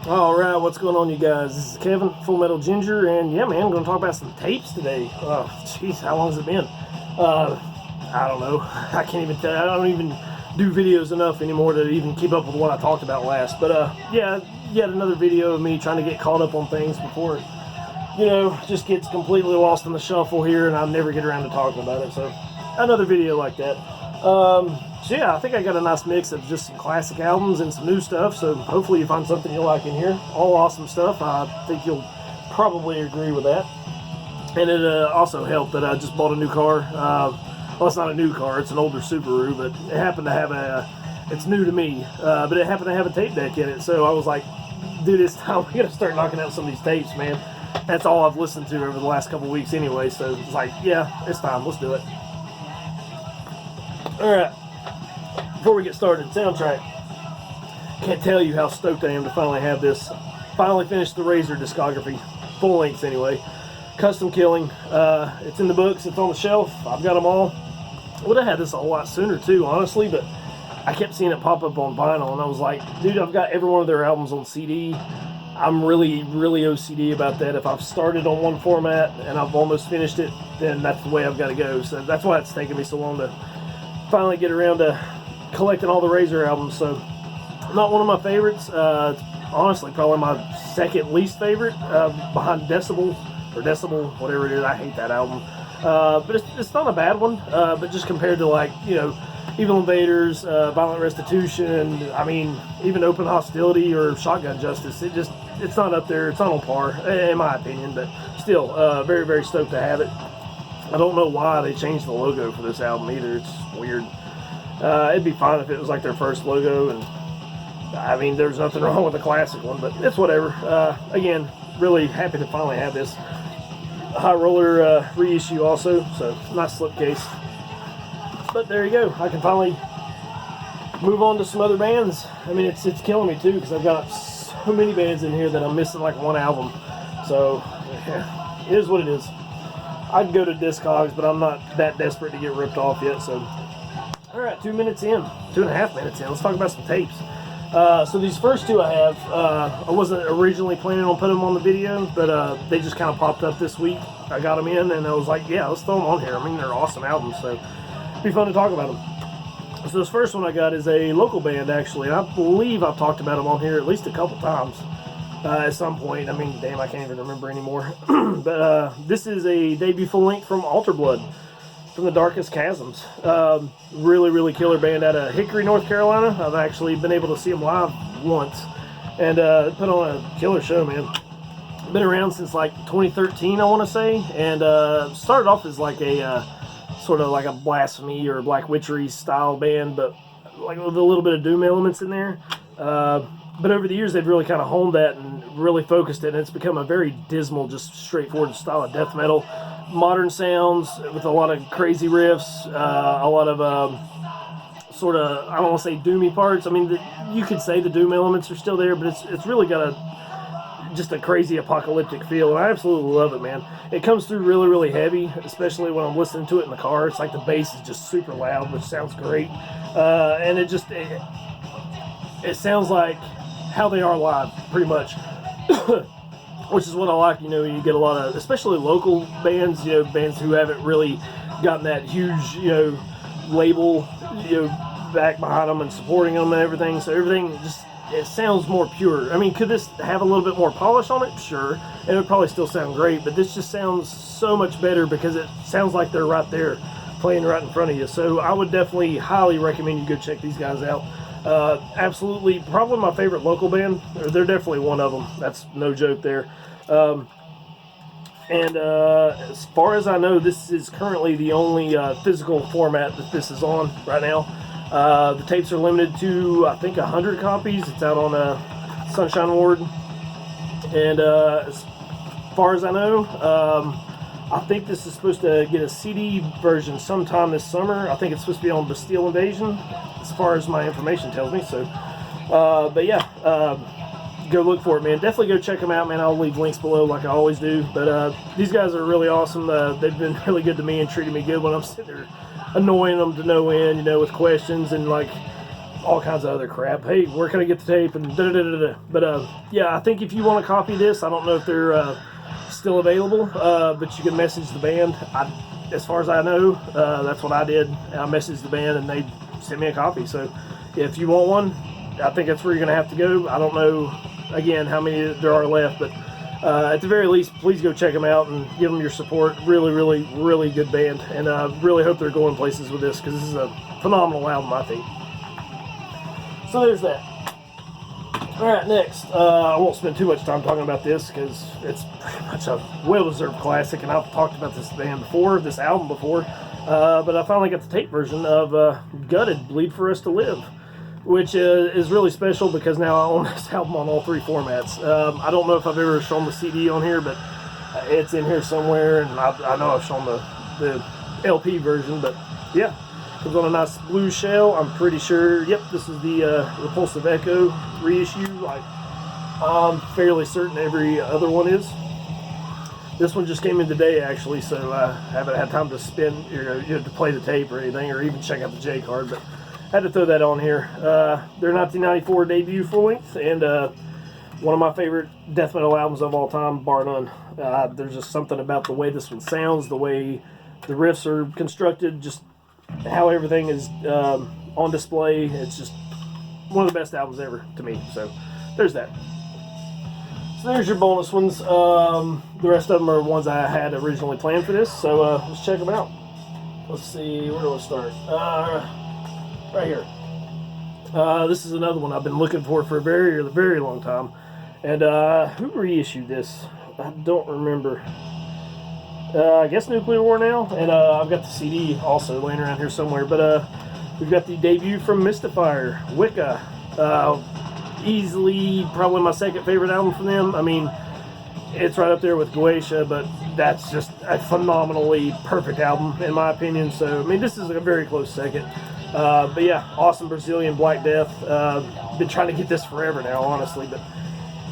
Alright, what's going on, you guys? This is Kevin, Full Metal Ginger, and yeah, man, I'm going to talk about some tapes today. Oh, jeez, how long has it been? I don't know. I can't even tell. I don't even do videos enough anymore to even keep up with what I talked about last. But, yeah, yet another video of me trying to get caught up on things before, you know, just gets completely lost in the shuffle here, and I never get around to talking about it. So, another video like that. So yeah, I think I got a nice mix of just some classic albums and some new stuff, so hopefully you find something you like in here. All awesome stuff. I think you'll probably agree with that. And it also helped that I just bought a new car. Well, it's not a new car, it's an older Subaru, but it happened to have it's new to me, but it happened to have a tape deck in it, so I was like, dude, it's time we gotta start knocking out some of these tapes, man. That's all I've listened to over the last couple weeks anyway, so it's like, yeah, it's time, let's do it. Alright. Before we get started, soundtrack. Can't tell you how stoked I am to finally have this. Finally finished the Razer discography. Full lengths anyway. Custom Killing. It's in the books. It's on the shelf. I've got them all. I would have had this a whole lot sooner too, honestly, but I kept seeing it pop up on vinyl, and I was like, dude, I've got every one of their albums on CD. I'm really, really OCD about that. If I've started on one format and I've almost finished it, then that's the way I've got to go. So that's why it's taken me so long to finally get around to collecting all the Razer albums. So not one of my favorites. It's honestly probably my second least favorite, behind Decibel, whatever it is. I hate that album, but it's not a bad one, but just compared to, like, you know, Evil Invaders, Violent Restitution, I mean, even Open Hostility or Shotgun Justice, it's not up there. It's not on par in my opinion, but still very, very stoked to have it. I don't know why they changed the logo for this album either. It's weird. It'd be fine if it was like their first logo, and I mean, there's nothing wrong with the classic one, but it's whatever. Again, really happy to finally have this High Roller reissue also, so nice slipcase. But there you go, I can finally move on to some other bands. I mean, it's killing me too, because I've got so many bands in here that I'm missing like one album, so yeah, it is what it is. I'd go to Discogs, but I'm not that desperate to get ripped off yet, so. Alright, 2 minutes in, 2.5 minutes in, let's talk about some tapes. So these first two I have, I wasn't originally planning on putting them on the video, but they just kind of popped up this week. I got them in, and I was like, yeah, let's throw them on here. I mean, they're awesome albums, so it'd be fun to talk about them. So this first one I got is a local band, actually. I believe I've talked about them on here at least a couple times. At some point. I mean, damn, I can't even remember anymore. But this is a debut full length from Altar Blood, from the Darkest Chasms. Really, really killer band out of Hickory, North Carolina. I've actually been able to see them live once, and put on a killer show, man. Been around since like 2013, I want to say, and started off as like a sort of like a blasphemy or black witchery style band, but like with a little bit of doom elements in there. But over the years, they've really kind of honed that and really focused it, and it's become a very dismal, just straightforward style of death metal. Modern sounds with a lot of crazy riffs, a lot of sort of, I don't want to say doomy parts. I mean, you could say the doom elements are still there, but it's really got just a crazy apocalyptic feel, and I absolutely love it, man. It comes through really, really heavy, especially when I'm listening to it in the car. It's like the bass is just super loud, which sounds great, and it sounds like how they are live, pretty much. Which is what I like. You know, you get a lot of, especially local bands, you know, bands who haven't really gotten that huge, you know, label, you know, back behind them and supporting them and everything. So everything just, it sounds more pure. I mean, could this have a little bit more polish on it? Sure. And it would probably still sound great, but this just sounds so much better because it sounds like they're right there playing right in front of you. So I would definitely highly recommend you go check these guys out. Absolutely, probably my favorite local band. They're definitely one of them. That's no joke there. As far as I know, this is currently the only physical format that this is on right now. The tapes are limited to, I think, 100 copies. It's out on Sunshine Ward. And as far as I know, I think this is supposed to get a CD version sometime this summer. I think it's supposed to be on Bastille Invasion, as far as my information tells me. So, but yeah, go look for it, man. Definitely go check them out, man. I'll leave links below like I always do. But these guys are really awesome. They've been really good to me and treated me good when I'm sitting there annoying them to no end, you know, with questions and like all kinds of other crap. Hey, where can I get the tape? And da da da da. But yeah, I think if you want to copy this, I don't know if they're still available, but you can message the band. As far as I know, that's what I did. I messaged the band and they sent me a copy. So if you want one, I think that's where you're going to have to go. I don't know, again, how many there are left, but at the very least, please go check them out and give them your support. Really, really, really good band. And I really hope they're going places with this, because this is a phenomenal album, I think. So there's that. Alright, next. I won't spend too much time talking about this, because it's pretty much a well-deserved classic, and I've talked about this band before, this album before. But I finally got the tape version of Gutted, Bleed For Us To Live, which is really special because now I own this album on all 3 formats. I don't know if I've ever shown the CD on here, but it's in here somewhere, and I know I've shown the LP version, but yeah. Comes on a nice blue shell. I'm pretty sure, yep, this is the Repulsive Echo reissue. Like, I'm fairly certain every other one is. This one just came in today, actually, so I haven't had time to spin, to play the tape or anything, or even check out the J card, but had to throw that on here. Their 1994 debut full length, and one of my favorite death metal albums of all time, bar none. There's just something about the way this one sounds, the way the riffs are constructed, just how everything is on display. It's just one of the best albums ever to me. So there's that. So there's your bonus ones. The rest of them are ones I had originally planned for this. So let's check them out. Let's see, where do I start? Right here. This is another one I've been looking for a very, very long time. And who reissued this? I don't remember. I guess Nuclear War now, and I've got the CD also laying around here somewhere, but we've got the debut from Mystifier-Wicca. Easily probably my second favorite album from them. I mean, it's right up there with Goetia, but that's just a phenomenally perfect album in my opinion. So I mean, this is a very close second. But yeah, awesome Brazilian Black Death. Been trying to get this forever now, honestly, but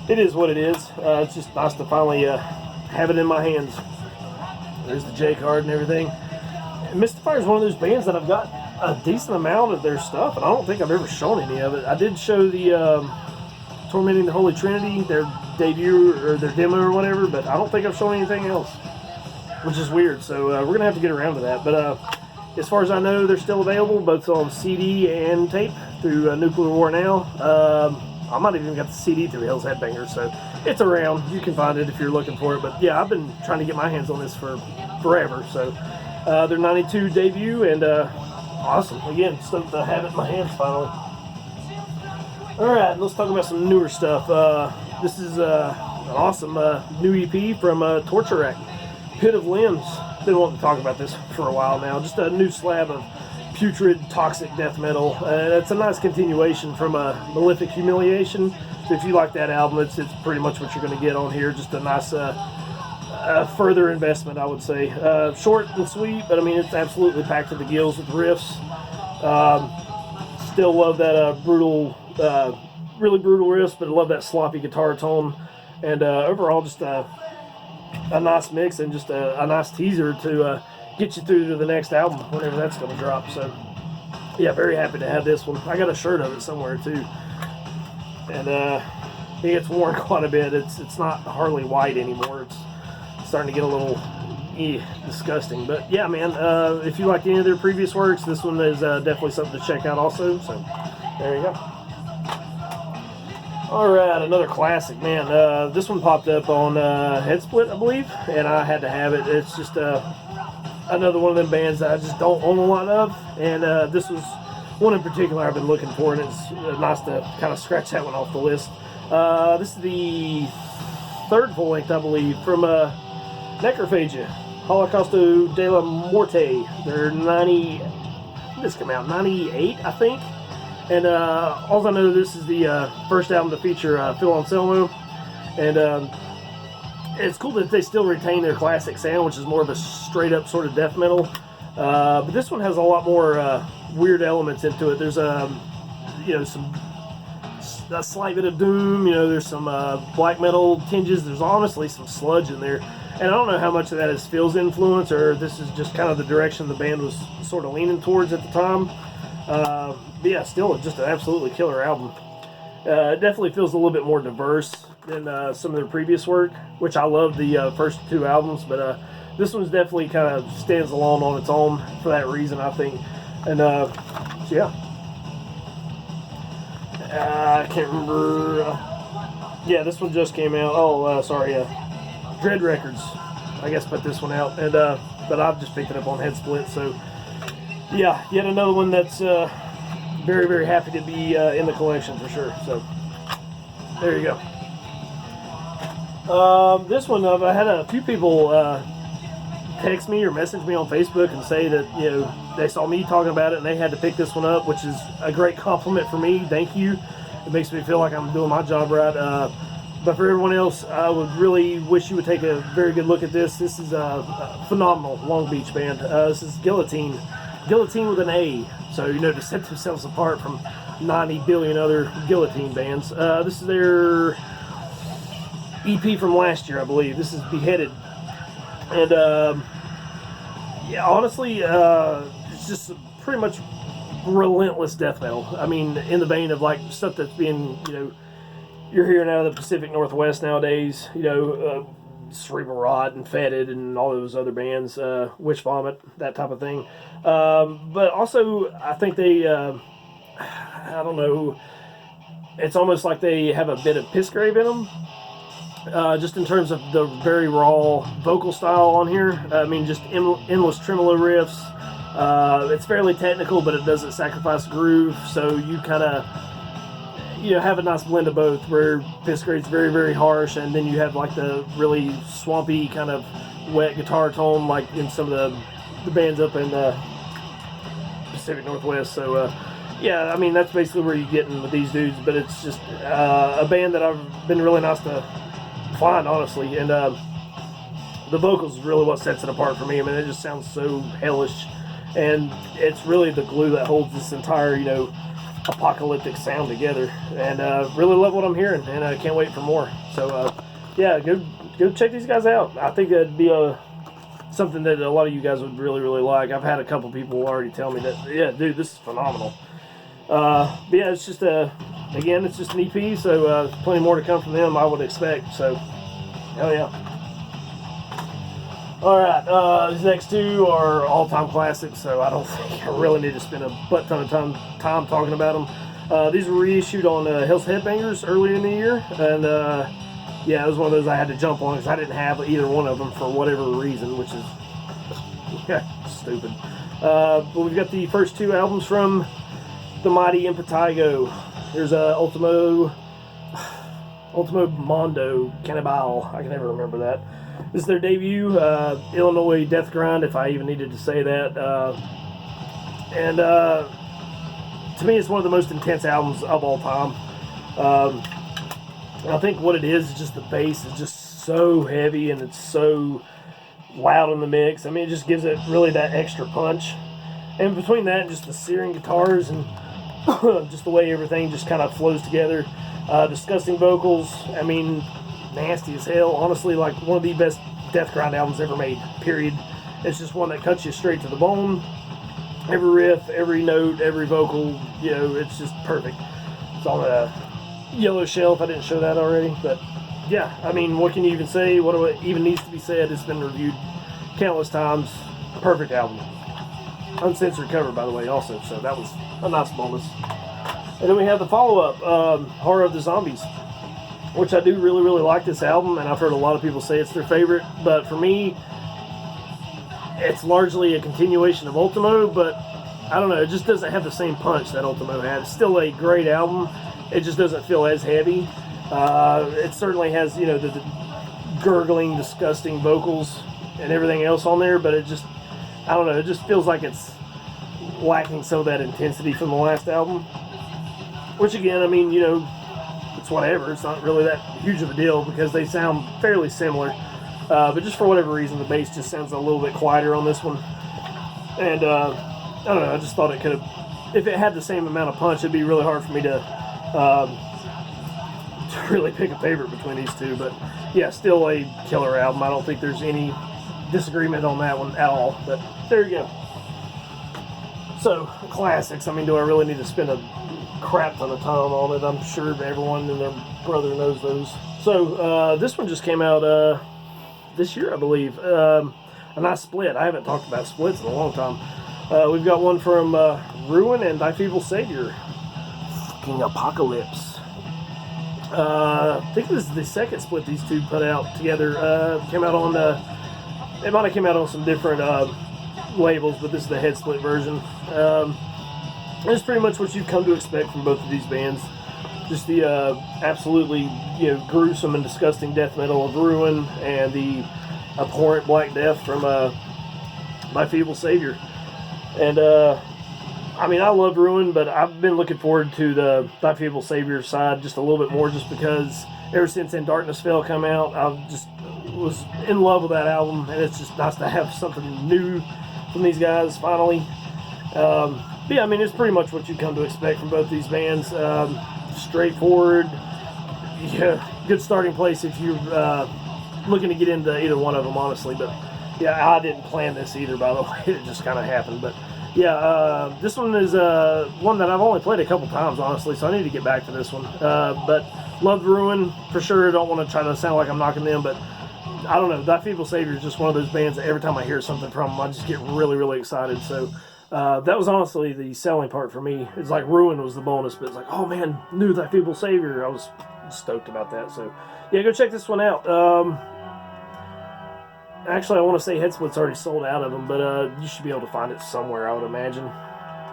it is what it is. It's just nice to finally have it in my hands. There's the J card and everything. Mystifier is one of those bands that I've got a decent amount of their stuff, and I don't think I've ever shown any of it. I did show the Tormenting the Holy Trinity, their debut or their demo or whatever, but I don't think I've shown anything else, which is weird. So we're going to have to get around to that. But as far as I know, they're still available, both on CD and tape through Nuclear War now. I might have even got the CD through Hell's Headbangers, so it's around. You can find it if you're looking for it. But yeah, I've been trying to get my hands on this for forever. So their 92 debut, and awesome. Again, stoked to have it in my hands finally. Alright, let's talk about some newer stuff. This is an awesome new EP from Torture Rack, Pit of Limbs. Been wanting to talk about this for a while now. Just a new slab of putrid, toxic death metal. It's a nice continuation from Malefic Humiliation. So if you like that album, it's pretty much what you're going to get on here. Just a nice further investment, I would say. Short and sweet, but I mean, it's absolutely packed to the gills with riffs. Still love that brutal, really brutal riffs, but I love that sloppy guitar tone. And overall, just a nice mix and just a nice teaser to get you through to the next album, whenever that's going to drop. So, yeah, very happy to have this one. I got a shirt of it somewhere, too. And it gets worn quite a bit. It's not hardly white anymore. It's starting to get a little disgusting. But, yeah, man, if you like any of their previous works, this one is definitely something to check out also. So, there you go. Alright, another classic, man. This one popped up on Headsplit, I believe, and I had to have it. It's just another one of them bands that I just don't own a lot of, and this was one in particular I've been looking for, and it's nice to kind of scratch that one off the list. This is the third full length, I believe, from Necrophagia-Holocausto De La Morte. They're 90, this came out 98, I think. And all I know, this is the first album to feature Phil Anselmo, and it's cool that they still retain their classic sound, which is more of a straight-up sort of death metal. But this one has a lot more weird elements into it. There's a slight bit of doom. There's some black metal tinges. There's honestly some sludge in there, and I don't know how much of that is Phil's influence or this is just kind of the direction the band was sort of leaning towards at the time. But yeah, still just an absolutely killer album. It definitely feels a little bit more diverse than some of their previous work, which I love the first two albums, but this one's definitely kind of stands alone on its own for that reason, I think. And so yeah, I can't remember. Yeah, this one just came out. Oh, sorry, Dread Records, I guess, put this one out, and but I've just picked it up on Head Split. So yeah, yet another one that's very, very happy to be in the collection for sure. So there you go. This one, I had a few people text me or message me on Facebook and say that, you know, they saw me talking about it and they had to pick this one up, which is a great compliment for me. Thank you. It makes me feel like I'm doing my job right. But for everyone else, I would really wish you would take a very good look at this. This is a phenomenal Long Beach band. This is Guillotine. Guillotine with an A. So, you know, to set themselves apart from 90 billion other Guillotine bands. This is their EP from last year, I believe. This is Beheaded. And, yeah, honestly, it's just pretty much relentless death metal. I mean, in the vein of, like, stuff that's being, you know, you're hearing out of the Pacific Northwest nowadays, you know, Cerebral Rot and Fetid and all those other bands, Witch Vomit, that type of thing. But also, I think they, I don't know, it's almost like they have a bit of Pissgrave in them. Just in terms of the very raw vocal style on here. I mean, just endless tremolo riffs. It's fairly technical, but it doesn't sacrifice groove, so you kind of, you know, have a nice blend of both, where Pissgrave's very, very harsh, and then you have like the really swampy kind of wet guitar tone, like in some of the bands up in the Pacific Northwest. So yeah, I mean, that's basically where you're getting with these dudes, but it's just a band that I've been really nice to find, honestly, and the vocals is really what sets it apart for me. I mean, it just sounds so hellish, and it's really the glue that holds this entire, you know, apocalyptic sound together. And really love what I'm hearing, and I can't wait for more. So yeah, go check these guys out. I think that'd be something that a lot of you guys would really, really like. I've had a couple people already tell me that, yeah, dude, this is phenomenal. But yeah, it's just again, it's just an EP, so plenty more to come from them, I would expect. So hell yeah. Alright, these next two are all-time classics, so I don't think I really need to spend a butt ton of time talking about them. These were reissued on Hell's Headbangers earlier in the year, and yeah, it was one of those I had to jump on because I didn't have either one of them for whatever reason, which is yeah, stupid. But we've got the first two albums from the mighty Impetigo. Here's Ultimo Mondo, Cannibale. I can never remember that. This is their debut, Illinois Death Grind, if I even needed to say that. And to me, it's one of the most intense albums of all time. I think what it is just the bass is just so heavy and it's so loud in the mix. I mean, it just gives it really that extra punch. And between that and just the searing guitars and just the way everything just kind of flows together. Disgusting vocals. I mean, nasty as hell. Honestly, like one of the best death grind albums ever made, period. It's just one that cuts you straight to the bone. Every riff, every note, every vocal, you know, it's just perfect. It's on a yellow shelf. I didn't show that already, but yeah, I mean, what can you even say? What even needs to be said? It's been reviewed countless times. Perfect album. Uncensored cover, by the way, also, so that was a nice bonus. And then we have the follow-up, Horror of the Zombies, which I do really, really like this album, and I've heard a lot of people say it's their favorite, but for me, it's largely a continuation of Ultimo, but I don't know, it just doesn't have the same punch that Ultimo had. It's still a great album, it just doesn't feel as heavy. It certainly has, you know, the gurgling, disgusting vocals and everything else on there, but it just, I don't know, it just feels like it's lacking some of that intensity from the last album. Which again, I mean, you know, it's whatever. It's not really that huge of a deal because they sound fairly similar. But just for whatever reason, the bass just sounds a little bit quieter on this one. And I don't know, I just thought it could have, if it had the same amount of punch, it'd be really hard for me to really pick a favorite between these two. But yeah, still a killer album. I don't think there's any disagreement on that one at all. But there you go. So, classics. I mean, do I really need to spend a crap ton of time on it? I'm sure everyone and their brother knows those. So, this one just came out this year, I believe. A nice split. I haven't talked about splits in a long time. We've got one from Ruin and Thy Feeble Saviour. Fucking Apokalypse. I think this is the second split these two put out together. Came out on it might have came out on some different labels, but this is the head split version. It's pretty much what you've come to expect from both of these bands. Just the absolutely gruesome and disgusting death metal of Ruin and the abhorrent Black Death from My Feeble Saviour. And I mean, I love Ruin, but I've been looking forward to the Thy Feeble Saviour side just a little bit more, just because ever since In Darkness Fell come out, I just was in love with that album, and it's just nice to have something new from these guys finally. But yeah, I mean, it's pretty much what you come to expect from both these bands. Straightforward, good starting place if you're looking to get into either one of them, honestly. But yeah, I didn't plan this either, by the way. It just kind of happened. But yeah, this one is one that I've only played a couple times, honestly, so I need to get back to this one. But loved Ruin, for sure. Don't want to try to sound like I'm knocking them, but I don't know. Thy Feeble Saviour is just one of those bands that every time I hear something from them, I just get really, really excited. So that was honestly the selling part for me. It's like Ruin was the bonus, but it's like, oh man, new Thy Feeble Saviour. I was stoked about that. So yeah, go check this one out. Actually, I want to say Head Split's already sold out of them, but you should be able to find it somewhere, I would imagine.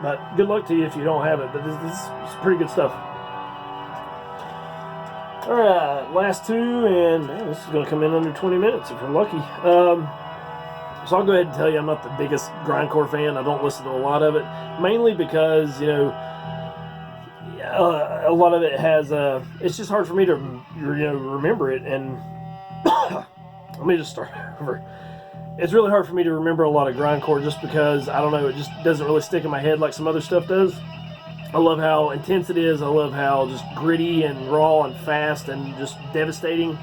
But good luck to you if you don't have it, but this is pretty good stuff. Alright, last two, and man, this is going to come in under 20 minutes if we're lucky. So I'll go ahead and tell you I'm not the biggest grindcore fan. I don't listen to a lot of it, mainly because, a lot of it has, it's just hard for me to, remember it, and let me just start over. It's really hard for me to remember a lot of grindcore just because, I don't know, it just doesn't really stick in my head like some other stuff does. I love how intense it is. I love how just gritty and raw and fast and just devastating.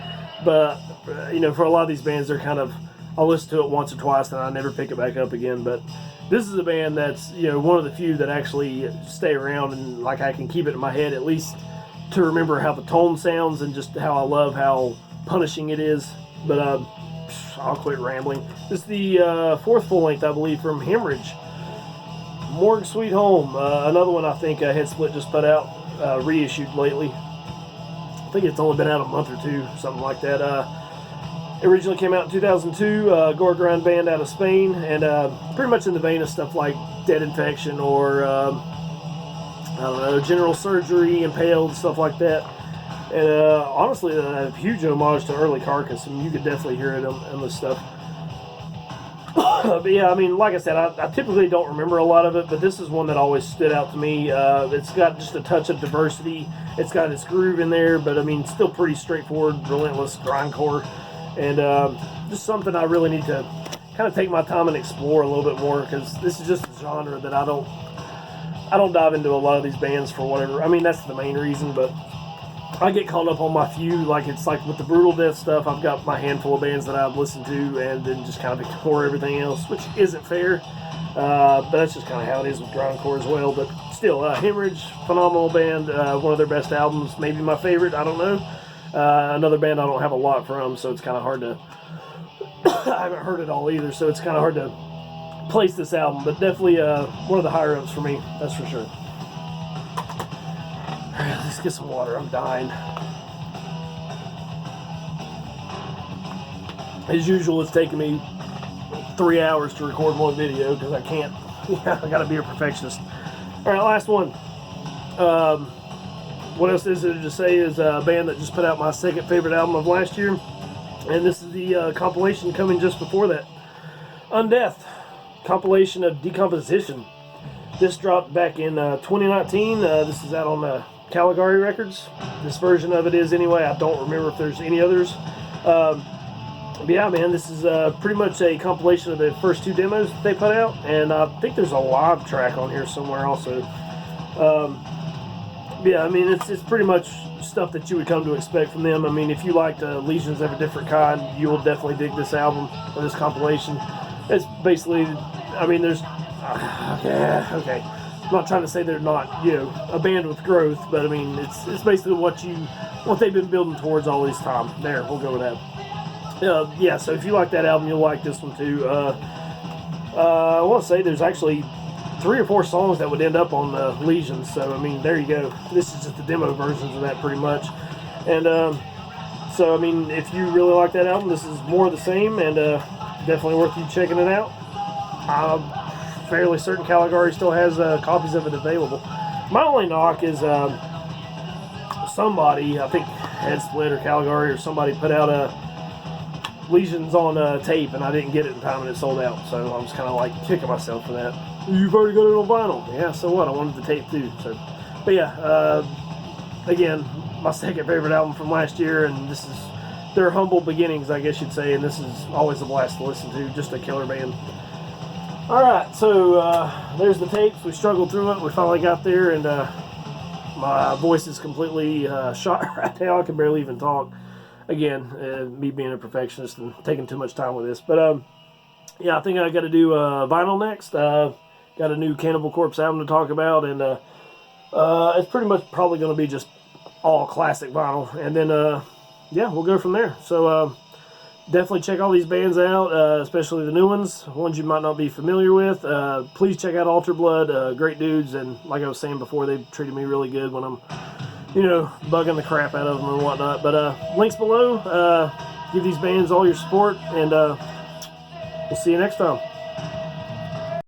But, for a lot of these bands, they're kind of, I'll listen to it once or twice and I never pick it back up again. But this is a band that's, one of the few that actually stay around and like I can keep it in my head at least to remember how the tone sounds and just how I love how punishing it is. But I'll quit rambling. This is the fourth full length, I believe, from Haemorrhage-Morgue Sweet Home. Another one I think Head Split just put out, reissued lately. I think it's only been out a month or two, something like that. Originally came out in 2002, gore grind band out of Spain, and pretty much in the vein of stuff like Dead Infection or, General Surgery, Impaled, stuff like that. And honestly, a huge homage to early Carcass, and you could definitely hear it on this stuff. But yeah, I mean, like I said, I typically don't remember a lot of it, but this is one that always stood out to me. It's got just a touch of diversity. It's got its groove in there, but I mean, still pretty straightforward, relentless grindcore. And just something I really need to kind of take my time and explore a little bit more, because this is just a genre that I don't dive into a lot of these bands for whatever. I mean, that's the main reason, but I get caught up on my few, like it's like with the brutal death stuff, I've got my handful of bands that I've listened to and then just kind of ignore everything else, which isn't fair, but that's just kind of how it is with grindcore as well. But still, Haemorrhage, phenomenal band, one of their best albums, maybe my favorite, I don't know. Another band I don't have a lot from, so it's kind of hard to, I haven't heard it all either, so it's kind of hard to place this album, but definitely one of the higher ups for me, that's for sure. Let's get some water. I'm dying. As usual, it's taking me 3 hours to record one video because I can't. I gotta be a perfectionist. All right, last one. What else is there to say is a band that just put out my second favorite album of last year, and this is the compilation coming just before that. Undeath-Compilation of Decomposition. This dropped back in 2019. This is out on Caligari Records. This version of it is anyway. I don't remember if there's any others. But yeah, man, this is pretty much a compilation of the first two demos that they put out, and I think there's a live track on here somewhere also. Yeah, I mean, it's pretty much stuff that you would come to expect from them. I mean, if you liked Legions of a Different Kind, you will definitely dig this album or this compilation. It's basically, I mean, there's Okay. I'm not trying to say they're not, you know, a band with growth, but I mean, it's basically what they've been building towards all this time. There, we'll go with that. Yeah, so if you like that album, you'll like this one too. I want to say there's actually 3 or 4 songs that would end up on Legions, so I mean, there you go. This is just the demo versions of that pretty much. And so, I mean, if you really like that album, this is more of the same, and definitely worth you checking it out. I'm fairly certain Caligari still has copies of it available. My only knock is somebody, I think Head Split or Caligari or somebody put out Legions on tape, and I didn't get it in time and it sold out, so I was kind of like kicking myself for that. You've already got it on vinyl. Yeah, so what? I wanted the tape too. So, but yeah, again, my second favorite album from last year, and this is their humble beginnings, I guess you'd say, and this is always a blast to listen to. Just a killer band. Alright, so there's the tapes. We struggled through it. We finally got there, and my voice is completely shot right now. I can barely even talk. Again, me being a perfectionist and taking too much time with this. But yeah, I think I got to do vinyl next. Got a new Cannibal Corpse album to talk about, and it's pretty much probably going to be just all classic vinyl. And then, yeah, we'll go from there. So definitely check all these bands out, especially the new ones you might not be familiar with. Please check out Alter Blood, great dudes, and like I was saying before, they've treated me really good when I'm, you know, bugging the crap out of them and whatnot. But links below. Give these bands all your support, and we'll see you next time.